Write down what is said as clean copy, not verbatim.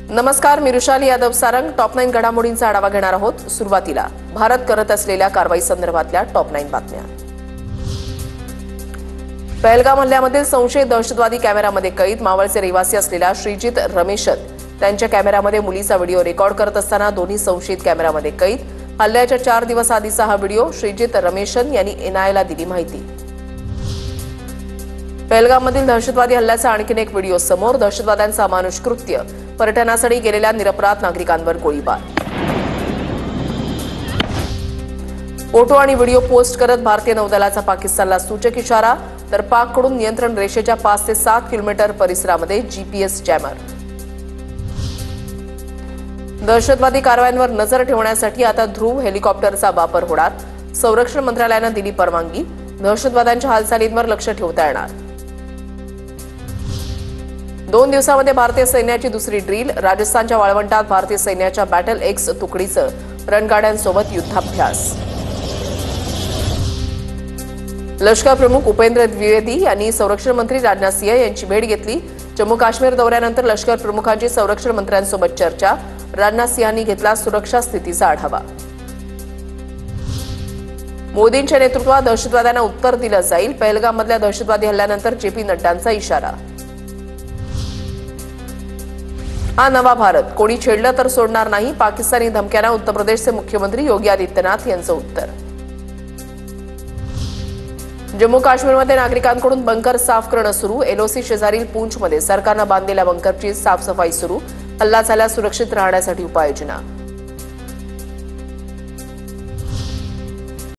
नमस्कार, मी रुशाली यादव सारंग टॉप 9 घडामोडींचा आढावा घेणार आहोत। सुरुवातीला भारत करत असलेल्या कारवाई संदर्भातल्या टॉप 9 बातम्या। पहलगाम हल्ल्यामधील संशयित दहशतवादी कॅमेरामध्ये कैद। मावळचे रहिवासी असलेल्या श्रीजित रमेशन त्यांच्या कॅमेरामध्ये मुलीचा व्हिडिओ रेकॉर्ड करत असताना दोन्ही संशयित कॅमेरामध्ये कैद। हल्ल्याच्या 4 दिवस आधीचा हा व्हिडिओ श्रीजित रमेशन यांनी एनआयएला दिली माहिती। पहलगाममधील दहशतवादी हल्ल्याचा आणखीन एक व्हिडिओ समोर। दहशतवाद्यांचा अमानुष कृत्य, पर्यटनासाठी गेलेल्या निरपराध नागरिकांवर गोळीबार। फोटो आणि व्हिडिओ पोस्ट करत भारतीय नौदलाचा पाकिस्तानला सूचक इशारा, तर पाककडून नियंत्रण रेषेच्या 5 ते 7 किलोमीटर परिसरामध्ये जीपीएस जॅमर। दहशतवादी कारवायांवर नजर ठेवण्यासाठी आता ध्रुव हेलिकॉप्टरचा वापर होणार। संरक्षण मंत्रालयाने दिली परवानगी। दहशतवाद्यांच्या हालचालींवर लक्ष ठेवता येणार। 2 दिवसांमध्ये भारतीय सैन्याची दुसरी ड्रिल। राजस्थानच्या वाळवंटात भारतीय सैन्याच्या बॅटल एक्स तुकडीचं रणगाड्यांसोबत युद्धाभ्यास। लष्कर प्रमुख उपेंद्र द्विवेदी यांनी संरक्षण मंत्री राजनाथ सिंह यांची भेट घेतली। जम्मू काश्मीर दौऱ्यानंतर लष्कर प्रमुखांची संरक्षण मंत्र्यांसोबत चर्चा। राजनाथ सिंहांनी घेतला सुरक्षा स्थितीचा आढावा। मोदींच्या नेतृत्वात दहशतवाद्यांना उत्तर दिलं जाईल। पहलगाममधल्या दहशतवादी हल्ल्यानंतर जेपी नड्डांचा इशारा। हा नवा भारत, कोणी छेडलं तर सोडणार नाही। पाकिस्तानी धमक्यांना उत्तर प्रदेशचे मुख्यमंत्री योगी आदित्यनाथ यांचं उत्तर। जम्मू काश्मीरमध्ये नागरिकांकडून बंकर साफ करणं सुरू। एलओसी शेजारील पूंछमध्ये सरकारनं बांधलेल्या बंकरची साफसफाई सुरू। हल्ला झाल्यास सुरक्षित राहण्यासाठी उपाययोजना।